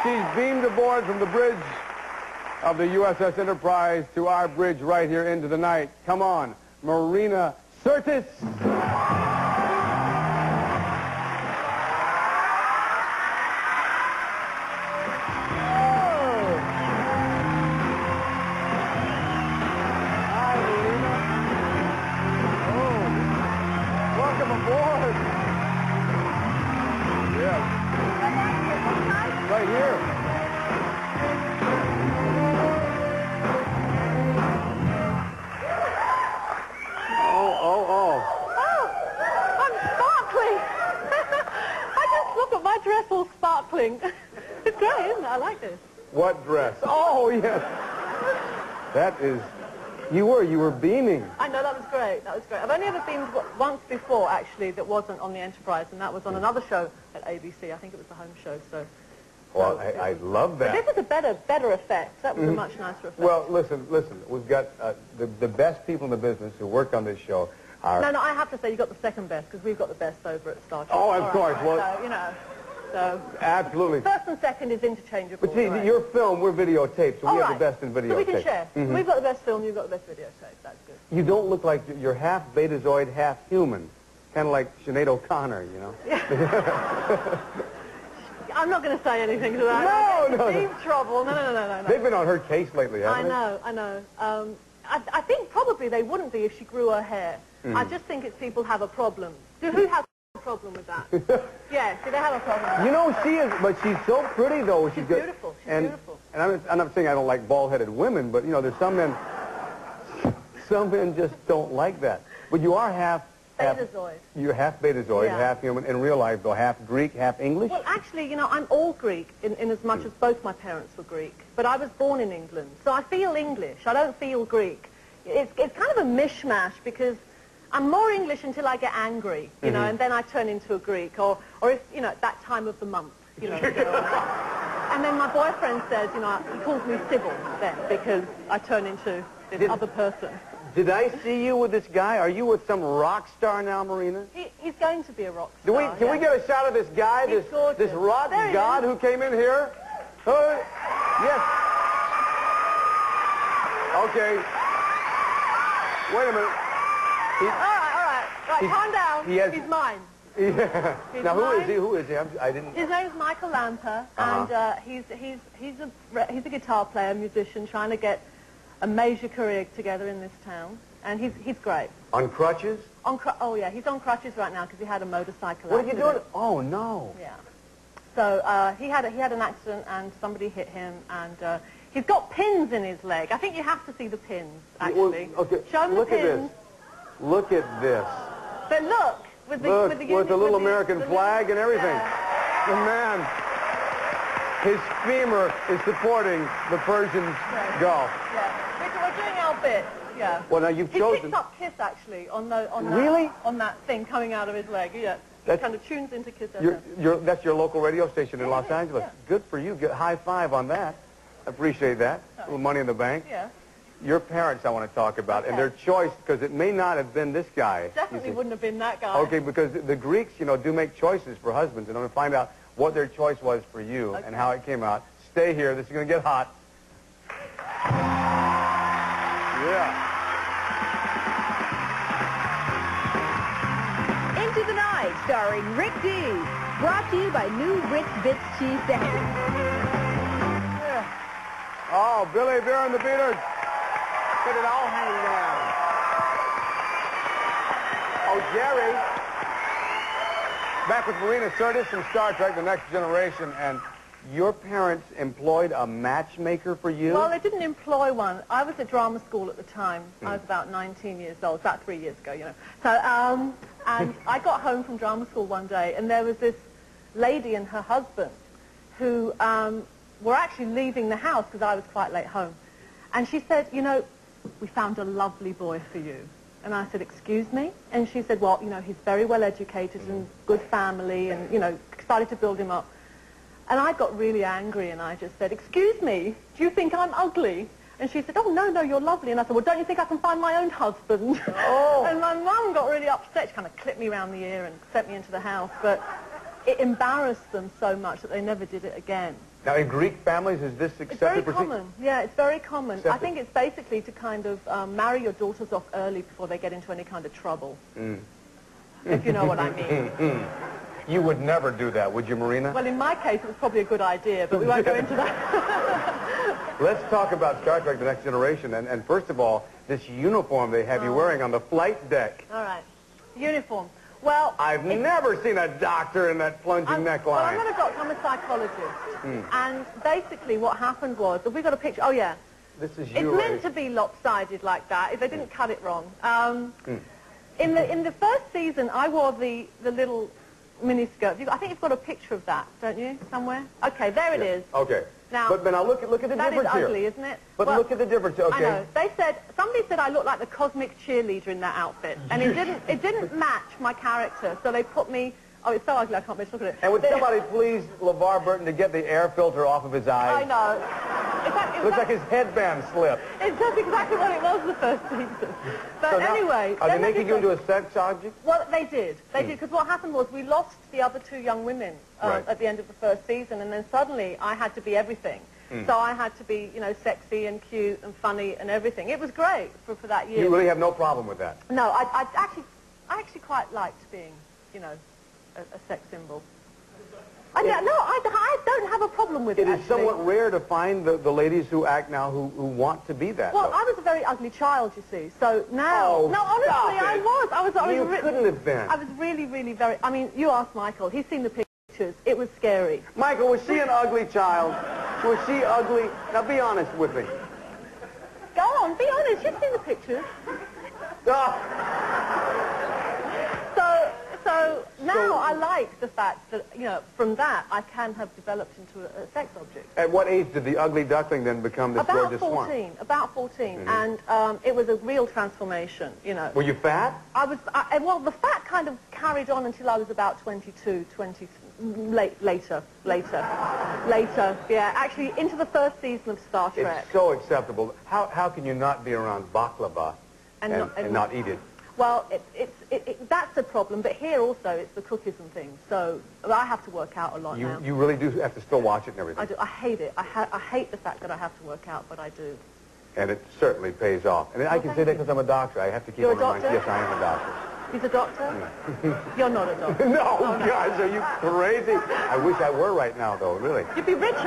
She's beamed aboard from the bridge of the USS Enterprise to our bridge right here into the night. Come on, Marina Sirtis. Right here. Oh, I'm sparkling. I just look at my dress all sparkling. It's great, isn't it? I like this. What dress? Oh, yes. That is... You were beaming. I know, that was great. That was great. I've only ever beamed once before, actually, that wasn't on the Enterprise, and that was on another show at ABC. I think it was the home show, so... Well, I love that. But this was a better effect. That was a much nicer effect. Well, listen. We've got the best people in the business who worked on this show. No, I have to say you got the second best, because we've got the best over at Star Trek. Oh, of course. Right. Well, so, you know, so... Absolutely. First and second is interchangeable. But see, right? your film, we're videotaped, so we have the best in videotape. So we can share. We've got the best film, you've got the best videotape. That's good. You don't look like you're half Betazoid, half human. Kind of like Sinead O'Connor, you know? Yeah. I'm not going to say anything to that. No. Deep trouble. No. They've been on her case lately, haven't they? I know. I think probably they wouldn't be if she grew her hair. I just think it's people have a problem. Who has a problem with that? Yeah, do they have a problem? You know, she is, but she's so pretty, though. She's beautiful. She's beautiful. And I'm not saying I don't like bald-headed women, but, you know, there's some men just don't like that. But you are half... Betazoid. You're half Betazoid, half human. In real life, though, half Greek, half English? Well, actually, you know, I'm all Greek in as much as both my parents were Greek. But I was born in England, so I feel English. I don't feel Greek. It's kind of a mishmash because I'm more English until I get angry, you know, and then I turn into a Greek. Or if, you know, at that time of the month, you know. And then my boyfriend says, you know, he calls me Sybil then because I turn into this other person. Did I see you with this guy? Are you with some rock star now, Marina? He's going to be a rock star. Can we get a shot of this guy, this rock god who came in here? Yes. Okay. Wait a minute. All right. Calm down. He's mine. Yeah. He's now, mine. Who is he? I didn't... His name is Michael Lamper, and he's a guitar player, musician, trying to get a major career together in this town, and he's great. On crutches? Oh yeah, he's on crutches right now because he had a motorcycle What accident. are you doing? Oh no. Yeah. So he had an accident and somebody hit him, and he's got pins in his leg. I think you have to see the pins actually. Well, okay. Show him look the pins. At this. Look at this. But look with the little American flag and everything. Yeah. The man. His femur is supporting the Persian Gulf. Yeah. We're doing our bit, yeah. Well, now you've chosen... He picks up Kiss, actually, on that thing coming out of his leg, yeah. It kind of tunes into Kiss FM. That's your local radio station in Los Angeles. Yeah. Good for you. High five on that. Appreciate that. A little money in the bank. Yeah. Your parents I want to talk about, and their choice, because it may not have been this guy. Definitely wouldn't have been that guy. Okay, because the Greeks, you know, do make choices for husbands, and I'm going to find out what their choice was for you and how it came out. Stay here. This is going to get hot. Yeah. Into the Night, starring Rick Dees. Brought to you by New Ritz Bits Cheese Sandwich. Yeah. Oh, Billy Beer and the Beaters. Get it all hang down. Oh, Jerry. Back with Marina Sirtis from Star Trek, The Next Generation, and your parents employed a matchmaker for you? Well, they didn't employ one. I was at drama school at the time. I was about 19 years old, about 3 years ago, you know. So, and I got home from drama school one day, and there was this lady and her husband who were actually leaving the house because I was quite late home. And she said, you know, we found a lovely boy for you. And I said, excuse me? And she said, well, you know, he's very well educated and good family and, you know, started to build him up. And I got really angry and I just said, excuse me, do you think I'm ugly? And she said, oh, no, you're lovely. And I said, well, don't you think I can find my own husband? Oh. And my mum got really upset. She kind of clipped me around the ear and sent me into the house. But it embarrassed them so much that they never did it again. Now, in Greek families, is this accepted? It's very common. Yeah, it's very common. Accepted. I think it's basically to kind of marry your daughters off early before they get into any kind of trouble. If you know what I mean. You would never do that, would you, Marina? Well, in my case, it was probably a good idea, but we won't go into that. Let's talk about Star Trek: The Next Generation. And first of all, this uniform they have you wearing on the flight deck. All right. Uniform. Well, I've never seen a doctor in that plunging neckline. Well, I'm not a doctor. I'm a psychologist. And basically what happened was, have we got a picture? Oh, yeah. This is you. It's meant to be lopsided like that, if they didn't cut it wrong. In the first season, I wore the little miniskirt. I think you've got a picture of that, don't you, somewhere? Okay, there it is. Okay. Now, but now look at the difference here. That is ugly, isn't it? But look at the difference. Okay. I know. Somebody said I looked like the cosmic cheerleader in that outfit, and it didn't match my character, so they put me. Oh, it's so ugly, I can't bear to look at it. And would somebody please LeVar Burton to get the air filter off of his eyes? I know. In fact, looks like his headband slipped. It's just exactly what it was the first season. But so now, anyway... Are they making you into a sex object? Well, they did. They did, because what happened was we lost the other two young women at the end of the first season, and then suddenly I had to be everything. So I had to be, you know, sexy and cute and funny and everything. It was great for that year. You really have no problem with that? No, I actually quite liked being, you know, a sex symbol. I don't have a problem with it. It is somewhat rare to find the ladies who act now who want to be that. Well, though. I was a very ugly child, you see. So now, oh, no, honestly, I was. You couldn't have been. I was really, really very. I mean, you asked Michael. He's seen the pictures. It was scary. Michael, was she an ugly child? Was she ugly? Now, be honest with me. Go on, be honest. You've seen the pictures. So now I like the fact that, you know, from that I can have developed into a sex object. At what age did the ugly duckling then become this gorgeous swan? About 14. And it was a real transformation, you know. Were you fat? Well, the fat kind of carried on until I was about 22, 23. Later, yeah. Actually, into the first season of Star Trek. It's so acceptable. How can you not be around baklava and not eat it? Well, that's a problem, but here also it's the cookies and things. So I have to work out a lot now. You really do have to still watch it and everything. I do. I hate it. I hate the fact that I have to work out, but I do. And it certainly pays off. And I can say that because I'm a doctor. I have to keep You're on reminding. a Yes, doctor? I am a doctor. He's a doctor? You're not a doctor. No, oh, no, guys, are you crazy? I wish I were right now, though, really. You'd be richer.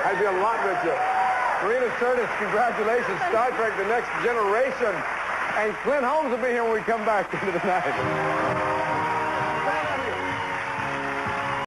I'd be a lot richer. Marina Sirtis, congratulations. Star Trek: The Next Generation. And Clint Holmes will be here when we come back into the night.